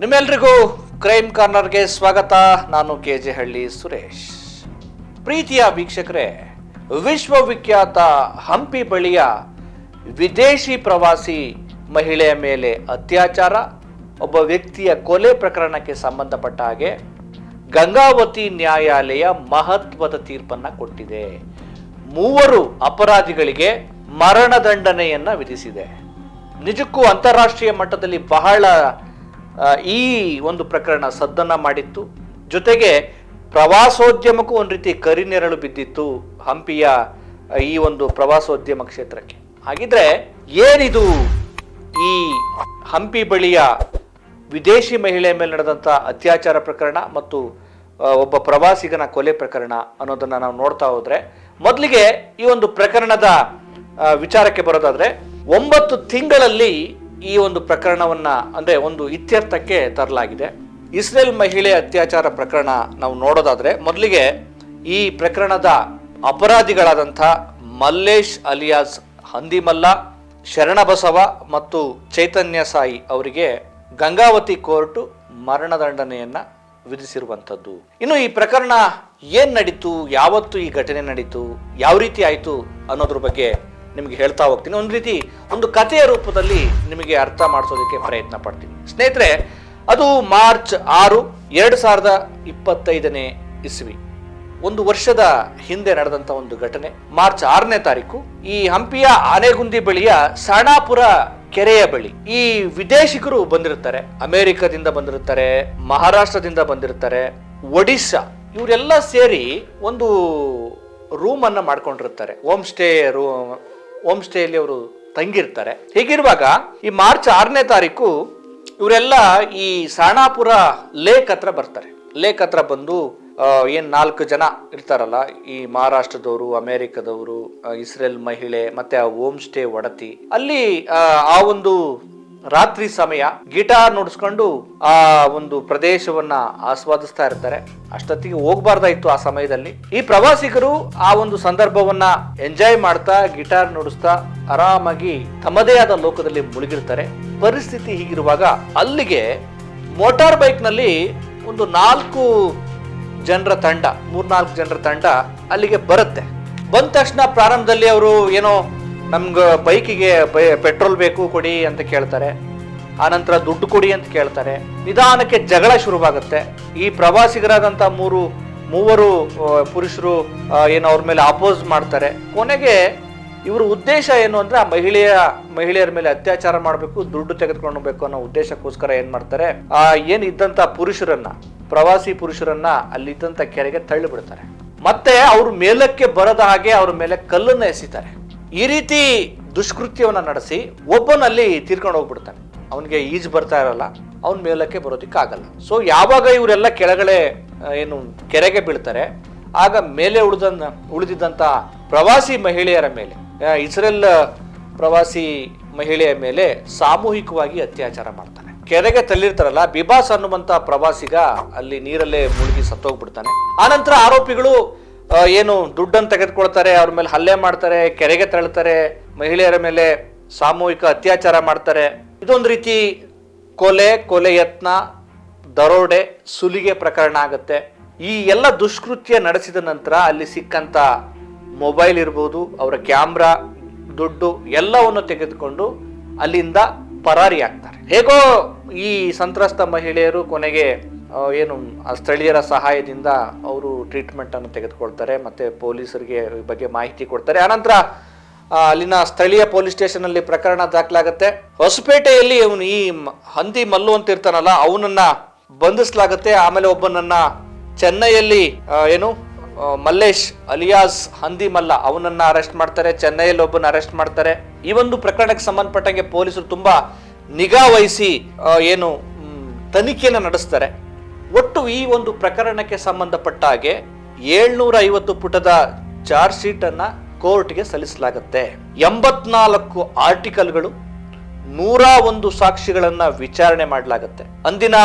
ನಿಮ್ಮೆಲ್ರಿಗೂ ಕ್ರೈಮ್ ಕಾರ್ನರ್ಗೆ ಸ್ವಾಗತ. ನಾನು ಕೆಜೆ ಹಳ್ಳಿ ಸುರೇಶ್. ಪ್ರೀತಿಯ ವೀಕ್ಷಕರೇ, ವಿಶ್ವವಿಖ್ಯಾತ ಹಂಪಿ ಬಳಿಯ ವಿದೇಶಿ ಪ್ರವಾಸಿ ಮಹಿಳೆಯ ಮೇಲೆ ಅತ್ಯಾಚಾರ, ಒಬ್ಬ ವ್ಯಕ್ತಿಯ ಕೊಲೆ ಪ್ರಕರಣಕ್ಕೆ ಸಂಬಂಧಪಟ್ಟ ಹಾಗೆ ಗಂಗಾವತಿ ನ್ಯಾಯಾಲಯ ಮಹತ್ವದ ತೀರ್ಪನ್ನು ಕೊಟ್ಟಿದೆ. 3 ಅಪರಾಧಿಗಳಿಗೆ ಮರಣದಂಡನೆಯನ್ನ ವಿಧಿಸಿದೆ. ನಿಜಕ್ಕೂ ಅಂತಾರಾಷ್ಟ್ರೀಯ ಮಟ್ಟದಲ್ಲಿ ಬಹಳ ಈ ಒಂದು ಪ್ರಕರಣ ಸದ್ದನ್ನ ಮಾಡಿತ್ತು. ಜೊತೆಗೆ ಪ್ರವಾಸೋದ್ಯಮಕ್ಕೂ ಒಂದು ರೀತಿ ಕರಿನೆರಳು ಬಿದ್ದಿತ್ತು ಹಂಪಿಯ ಈ ಒಂದು ಪ್ರವಾಸೋದ್ಯಮ ಕ್ಷೇತ್ರಕ್ಕೆ. ಹಾಗಿದ್ರೆ ಏನಿದು ಈ ಹಂಪಿ ಬಳಿಯ ವಿದೇಶಿ ಮಹಿಳೆಯ ಮೇಲೆ ನಡೆದಂಥ ಅತ್ಯಾಚಾರ ಪ್ರಕರಣ ಮತ್ತು ಒಬ್ಬ ಪ್ರವಾಸಿಗನ ಕೊಲೆ ಪ್ರಕರಣ ಅನ್ನೋದನ್ನ ನಾವು ನೋಡ್ತಾ ಹೋದ್ರೆ, ಮೊದಲಿಗೆ ಈ ಒಂದು ಪ್ರಕರಣದ ವಿಚಾರಕ್ಕೆ ಬರೋದಾದ್ರೆ, 9 ತಿಂಗಳಲ್ಲಿ ಈ ಒಂದು ಪ್ರಕರಣವನ್ನ ಅಂದ್ರೆ ಒಂದು ಇತ್ಯರ್ಥಕ್ಕೆ ತರಲಾಗಿದೆ. ಇಸ್ರೇಲ್ ಮಹಿಳೆ ಅತ್ಯಾಚಾರ ಪ್ರಕರಣ ನಾವು ನೋಡೋದಾದ್ರೆ, ಮೊದಲಿಗೆ ಈ ಪ್ರಕರಣದ ಅಪರಾಧಿಗಳಾದಂಥ ಮಲ್ಲೇಶ್ ಅಲಿಯಾಸ್ ಹಂದಿಮಲ್ಲ, ಶರಣಬಸವ ಮತ್ತು ಚೈತನ್ಯ ಸಾಯಿ ಅವರಿಗೆ ಗಂಗಾವತಿ ಕೋರ್ಟ್ ಮರಣದಂಡನೆಯನ್ನ ವಿಧಿಸಿರುವಂಥದ್ದು. ಇನ್ನು ಈ ಪ್ರಕರಣ ಏನ್ ನಡೀತು, ಯಾವತ್ತು ಈ ಘಟನೆ ನಡೀತು, ಯಾವ ರೀತಿ ಆಯ್ತು ಅನ್ನೋದ್ರ ಬಗ್ಗೆ ನಿಮಗೆ ಹೇಳ್ತಾ ಹೋಗ್ತೀನಿ. ಒಂದು ರೀತಿ ಒಂದು ಕಥೆಯ ರೂಪದಲ್ಲಿ ನಿಮಗೆ ಅರ್ಥ ಮಾಡಿಸೋದಕ್ಕೆ ಪ್ರಯತ್ನ ಪಡ್ತೀನಿ ಸ್ನೇಹಿತರೆ. ಅದು ಮಾರ್ಚ್ 6, 2025ನೇ ಇಸ್ವಿ, ಒಂದು ವರ್ಷದ ಹಿಂದೆ ನಡೆದಂತ ಒಂದು ಘಟನೆ. ಮಾರ್ಚ್ 6ನೇ ತಾರೀಕು ಈ ಹಂಪಿಯ ಆನೆಗುಂದಿ ಬಳಿಯ ಸಾಣಾಪುರ ಕೆರೆಯ ಬಳಿ ಈ ವಿದೇಶಿಗರು ಬಂದಿರ್ತಾರೆ. ಅಮೆರಿಕದಿಂದ ಬಂದಿರ್ತಾರೆ, ಮಹಾರಾಷ್ಟ್ರದಿಂದ ಬಂದಿರ್ತಾರೆ, ಒಡಿಶಾ, ಇವರೆಲ್ಲ ಸೇರಿ ಒಂದು ರೂಮ್ ಅನ್ನ ಮಾಡ್ಕೊಂಡಿರ್ತಾರೆ. ಹೋಮ್ ಸ್ಟೇಯಲ್ಲಿ ಅವರು ತಂಗಿರ್ತಾರೆ. ಹೀಗಿರುವಾಗ ಈ ಮಾರ್ಚ್ 6ನೇ ತಾರೀಕು ಇವರೆಲ್ಲ ಈ ಸಾಣಾಪುರ ಲೇಕ್ ಹತ್ರ ಬರ್ತಾರೆ. ಲೇಕ್ ಹತ್ರ ಬಂದು ಏನ್ 4 ಜನ ಇರ್ತಾರಲ್ಲ, ಈ ಮಹಾರಾಷ್ಟ್ರದವರು, ಅಮೆರಿಕದವರು, ಇಸ್ರೇಲ್ ಮಹಿಳೆ ಮತ್ತೆ ಆ ಹೋಮ್ ಸ್ಟೇ ಒಡತಿ, ಅಲ್ಲಿ ಆ ಒಂದು ರಾತ್ರಿ ಸಮಯ ಗಿಟಾರ್ ನುಡಿಸ್ಕೊಂಡು ಆ ಒಂದು ಪ್ರದೇಶವನ್ನ ಆಸ್ವಾದಿಸ್ತಾ ಇರ್ತಾರೆ. ಅಷ್ಟೊತ್ತಿಗೆ ಹೋಗ್ಬಾರ್ದಾಯ್ತು ಆ ಸಮಯದಲ್ಲಿ. ಈ ಪ್ರವಾಸಿಗರು ಆ ಒಂದು ಸಂದರ್ಭವನ್ನ ಎಂಜಾಯ್ ಮಾಡ್ತಾ ಗಿಟಾರ್ ನುಡಿಸ್ತಾ ಆರಾಮಾಗಿ ತಮ್ಮದೇ ಆದ ಲೋಕದಲ್ಲಿ ಮುಳುಗಿರ್ತಾರೆ. ಪರಿಸ್ಥಿತಿ ಹೀಗಿರುವಾಗ ಅಲ್ಲಿಗೆ ಮೋಟಾರ್ ಬೈಕ್ ನಲ್ಲಿ ಒಂದು 4 ಜನರ ತಂಡ, 3-4 ಜನರ ತಂಡ ಅಲ್ಲಿಗೆ ಬರುತ್ತೆ. ಬಂದ ತಕ್ಷಣ ಪ್ರಾರಂಭದಲ್ಲಿ ಅವರು ಏನೋ ನಮ್ಗೆ ಬೈಕಿಗೆ ಪೆಟ್ರೋಲ್ ಬೇಕು ಕೊಡಿ ಅಂತ ಕೇಳ್ತಾರೆ. ಆನಂತರ ದುಡ್ಡು ಕೊಡಿ ಅಂತ ಕೇಳ್ತಾರೆ. ನಿಧಾನಕ್ಕೆ ಜಗಳ ಶುರುವಾಗುತ್ತೆ. ಈ ಪ್ರವಾಸಿಗರಾದಂಥ ಮೂವರು ಪುರುಷರು ಏನೋ ಅವ್ರ ಮೇಲೆ ಅಪೋಸ್ ಮಾಡ್ತಾರೆ. ಕೊನೆಗೆ ಇವ್ರ ಉದ್ದೇಶ ಏನು ಅಂದ್ರೆ, ಆ ಮಹಿಳೆಯರ ಮೇಲೆ ಅತ್ಯಾಚಾರ ಮಾಡಬೇಕು, ದುಡ್ಡು ತೆಗೆದುಕೊಂಡು ಹೋಗ್ಬೇಕು ಅನ್ನೋ ಉದ್ದೇಶಕ್ಕೋಸ್ಕರ ಏನ್ ಮಾಡ್ತಾರೆ, ಏನ್ ಇದ್ದಂತ ಪ್ರವಾಸಿ ಪುರುಷರನ್ನ ಅಲ್ಲಿದ್ದಂತ ಕೆರೆಗೆ ತಳ್ಳಿ ಬಿಡ್ತಾರೆ. ಮತ್ತೆ ಅವ್ರ ಮೇಲಕ್ಕೆ ಬರದ ಹಾಗೆ ಅವ್ರ ಮೇಲೆ ಕಲ್ಲನ್ನ ಎಸಿತಾರೆ. ಈ ರೀತಿ ದುಷ್ಕೃತ್ಯವನ್ನ ನಡೆಸಿ ಒಬ್ಬನಲ್ಲಿ ತೀರ್ಕೊಂಡು ಹೋಗ್ಬಿಡ್ತಾನೆ. ಅವನಿಗೆ ಈಜು ಬರ್ತಾ ಇರಲ್ಲ, ಅವನ ಮೇಲಕ್ಕೆ ಬರೋದಿಕ್ಕಾಗಲ್ಲ. ಸೊ ಯಾವಾಗ ಇವರೆಲ್ಲ ಕೆಳಗಡೆ ಏನು ಕೆರೆಗೆ ಬೀಳ್ತಾರೆ, ಆಗ ಮೇಲೆ ಉಳಿದಿದ್ದಂತ ಪ್ರವಾಸಿ ಮಹಿಳೆಯರ ಮೇಲೆ, ಇಸ್ರೇಲ್ ಪ್ರವಾಸಿ ಮಹಿಳೆಯ ಮೇಲೆ ಸಾಮೂಹಿಕವಾಗಿ ಅತ್ಯಾಚಾರ ಮಾಡ್ತಾನೆ. ಕೆರೆಗೆ ತಳ್ಳಿರ್ತಾರಲ್ಲ, ಬಿಬಾಸ್ ಅನ್ನುವಂತ ಪ್ರವಾಸಿಗ ಅಲ್ಲಿ ನೀರಲ್ಲೇ ಮುಳುಗಿ ಸತ್ತೋಗ್ಬಿಡ್ತಾನೆ. ಆನಂತರ ಆರೋಪಿಗಳು ಏನು ದುಡ್ಡನ್ನು ತೆಗೆದುಕೊಳ್ತಾರೆ, ಅವ್ರ ಮೇಲೆ ಹಲ್ಲೆ ಮಾಡ್ತಾರೆ, ಕೆರೆಗೆ ತಳ್ತಾರೆ, ಮಹಿಳೆಯರ ಮೇಲೆ ಸಾಮೂಹಿಕ ಅತ್ಯಾಚಾರ ಮಾಡ್ತಾರೆ. ಇದೊಂದು ರೀತಿ ಕೊಲೆ ಯತ್ನ, ದರೋಡೆ, ಸುಲಿಗೆ ಪ್ರಕರಣ ಆಗುತ್ತೆ. ಈ ಎಲ್ಲ ದುಷ್ಕೃತ್ಯ ನಡೆಸಿದ ನಂತರ ಅಲ್ಲಿ ಸಿಕ್ಕಂತ ಮೊಬೈಲ್ ಇರ್ಬೋದು, ಅವರ ಕ್ಯಾಮ್ರಾ, ದುಡ್ಡು ಎಲ್ಲವನ್ನು ತೆಗೆದುಕೊಂಡು ಅಲ್ಲಿಂದ ಪರಾರಿ ಆಗ್ತಾರೆ. ಹೇಗೋ ಈ ಸಂತ್ರಸ್ತ ಮಹಿಳೆಯರು ಕೊನೆಗೆ ಏನು ಸ್ಥಳೀಯರ ಸಹಾಯದಿಂದ ಅವರು ಟ್ರೀಟ್ಮೆಂಟ್ ಅನ್ನು ತೆಗೆದುಕೊಳ್ತಾರೆ, ಮತ್ತೆ ಪೊಲೀಸರಿಗೆ ಬಗ್ಗೆ ಮಾಹಿತಿ ಕೊಡ್ತಾರೆ. ಆನಂತರ ಅಲ್ಲಿನ ಸ್ಥಳೀಯ ಪೊಲೀಸ್ ಸ್ಟೇಷನ್ ಅಲ್ಲಿ ಪ್ರಕರಣ ದಾಖಲಾಗುತ್ತೆ. ಹೊಸಪೇಟೆಯಲ್ಲಿ ಅವನು ಈ ಹಂದಿ ಮಲ್ಲು ಅಂತ ಇರ್ತಾನಲ್ಲ, ಅವನನ್ನ ಬಂಧಿಸಲಾಗುತ್ತೆ. ಆಮೇಲೆ ಒಬ್ಬನನ್ನ ಚೆನ್ನೈಯಲ್ಲಿ ಏನು ಮಲ್ಲೇಶ್ ಅಲಿಯಾಸ್ ಹಂದಿ ಮಲ್ಲ ಅವನನ್ನ ಅರೆಸ್ಟ್ ಮಾಡ್ತಾರೆ. ಚೆನ್ನೈಯಲ್ಲಿ ಒಬ್ಬನ ಅರೆಸ್ಟ್ ಮಾಡ್ತಾರೆ. ಈ ಒಂದು ಪ್ರಕರಣಕ್ಕೆ ಸಂಬಂಧಪಟ್ಟಂಗೆ ಪೊಲೀಸರು ತುಂಬಾ ನಿಗಾ ವಹಿಸಿ ಏನು ತನಿಖೆಯನ್ನು ನಡೆಸ್ತಾರೆ. ಒಟ್ಟು ಈ ಒಂದು ಪ್ರಕರಣಕ್ಕೆ ಸಂಬಂಧಪಟ್ಟ ಹಾಗೆ 750 ಪುಟದ ಚಾರ್ಜ್ ಶೀಟ್ ಅನ್ನ ಕೋರ್ಟ್ಗೆ ಸಲ್ಲಿಸಲಾಗುತ್ತೆ. 84 ಆರ್ಟಿಕಲ್ಗಳು, 101 ಸಾಕ್ಷಿಗಳನ್ನ ವಿಚಾರಣೆ ಮಾಡಲಾಗುತ್ತೆ. ಅಂದಿನ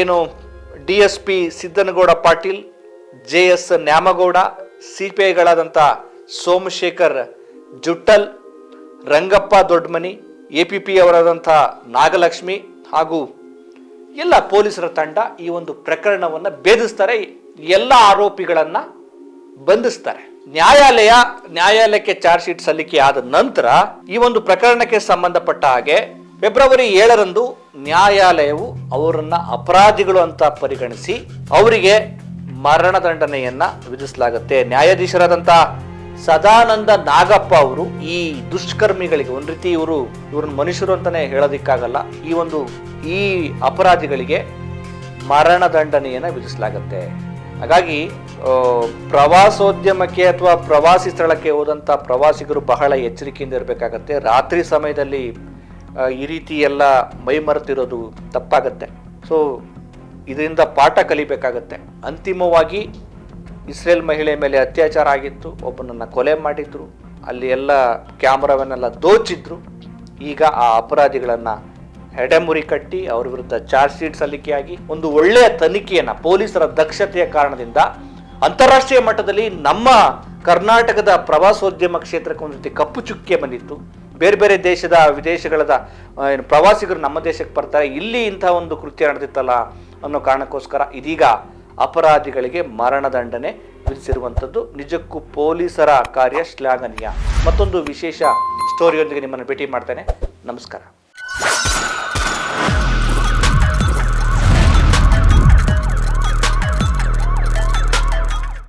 ಏನು DSP Siddanagouda Patil, JS Nyamagouda, CPIಗಳಾದಂಥ Somashekar ಜುಟ್ಟಲ್, Rangappa Doddamani, APP ಅವರಾದಂಥ Nagalakshmi ಹಾಗೂ ಎಲ್ಲ ಪೊಲೀಸರ ತಂಡ ಈ ಒಂದು ಪ್ರಕರಣವನ್ನು ಭೇದಿಸ್ತಾರೆ, ಎಲ್ಲ ಆರೋಪಿಗಳನ್ನ ಬಂಧಿಸ್ತಾರೆ. ನ್ಯಾಯಾಲಯಕ್ಕೆ ಚಾರ್ಜ್ ಶೀಟ್ ಸಲ್ಲಿಕೆ ಆದ ನಂತರ ಈ ಒಂದು ಪ್ರಕರಣಕ್ಕೆ ಸಂಬಂಧಪಟ್ಟ ಹಾಗೆ ಫೆಬ್ರವರಿ 7ರಂದು ನ್ಯಾಯಾಲಯವು ಅವರನ್ನ ಅಪರಾಧಿಗಳು ಅಂತ ಪರಿಗಣಿಸಿ ಅವರಿಗೆ ಮರಣದಂಡನೆಯನ್ನ ವಿಧಿಸಲಾಗುತ್ತೆ. ನ್ಯಾಯಾಧೀಶರಾದಂಥ ಸದಾನಂದ ನಾಗಪ್ಪ ಅವರು ಈ ದುಷ್ಕರ್ಮಿಗಳಿಗೆ, ಒಂದು ರೀತಿ ಇವ್ರನ್ನ ಮನುಷ್ಯರು ಅಂತಾನೆ ಹೇಳೋದಿಕ್ಕಾಗಲ್ಲ, ಈ ಅಪರಾಧಿಗಳಿಗೆ ಮರಣದಂಡನೆಯನ್ನ ವಿಧಿಸಲಾಗುತ್ತೆ. ಹಾಗಾಗಿ ಪ್ರವಾಸೋದ್ಯಮಕ್ಕೆ ಅಥವಾ ಪ್ರವಾಸಿ ಸ್ಥಳಕ್ಕೆ ಹೋದಂಥ ಪ್ರವಾಸಿಗರು ಬಹಳ ಎಚ್ಚರಿಕೆಯಿಂದ ಇರಬೇಕಾಗತ್ತೆ. ರಾತ್ರಿ ಸಮಯದಲ್ಲಿ ಈ ರೀತಿ ಎಲ್ಲ ಮೈಮರೆತಿರೋದು ತಪ್ಪಾಗತ್ತೆ. ಸೊ ಇದರಿಂದ ಪಾಠ ಕಲಿಬೇಕಾಗತ್ತೆ. ಅಂತಿಮವಾಗಿ ಇಸ್ರೇಲ್ ಮಹಿಳೆ ಮೇಲೆ ಅತ್ಯಾಚಾರ ಆಗಿತ್ತು, ಒಬ್ಬನನ್ನು ಕೊಲೆ ಮಾಡಿದ್ರು, ಅಲ್ಲಿ ಎಲ್ಲ ಕ್ಯಾಮ್ರಾವನ್ನೆಲ್ಲ ದೋಚಿದ್ರು. ಈಗ ಆ ಅಪರಾಧಿಗಳನ್ನು ಹೆಡೆಮುರಿ ಕಟ್ಟಿ ಅವ್ರ ವಿರುದ್ಧ ಚಾರ್ಜ್ ಶೀಟ್ ಸಲ್ಲಿಕೆಯಾಗಿ ಒಂದು ಒಳ್ಳೆಯ ತನಿಖೆಯನ್ನು ಪೊಲೀಸರ ದಕ್ಷತೆಯ ಕಾರಣದಿಂದ ಅಂತಾರಾಷ್ಟ್ರೀಯ ಮಟ್ಟದಲ್ಲಿ ನಮ್ಮ ಕರ್ನಾಟಕದ ಪ್ರವಾಸೋದ್ಯಮ ಕ್ಷೇತ್ರಕ್ಕೆ ಒಂದು ರೀತಿ ಕಪ್ಪು ಚುಕ್ಕೆ ಬಂದಿತ್ತು. ಬೇರೆ ಬೇರೆ ವಿದೇಶಗಳ ಪ್ರವಾಸಿಗರು ನಮ್ಮ ದೇಶಕ್ಕೆ ಬರ್ತಾರೆ, ಇಲ್ಲಿ ಇಂಥ ಒಂದು ಕೃತ್ಯ ನಡೆದಿತ್ತಲ್ಲ ಅನ್ನೋ ಕಾರಣಕ್ಕೋಸ್ಕರ ಇದೀಗ ಅಪರಾಧಿಗಳಿಗೆ ಮರಣದಂಡನೆ ವಿಧಿಸಿರುವಂಥದ್ದು ನಿಜಕ್ಕೂ ಪೊಲೀಸರ ಕಾರ್ಯ ಶ್ಲಾಘನೀಯ. ಮತ್ತೊಂದು ವಿಶೇಷ ಸ್ಟೋರಿಯೊಂದಿಗೆ ನಿಮ್ಮನ್ನು ಭೇಟಿ ಮಾಡ್ತೇನೆ. ನಮಸ್ಕಾರ.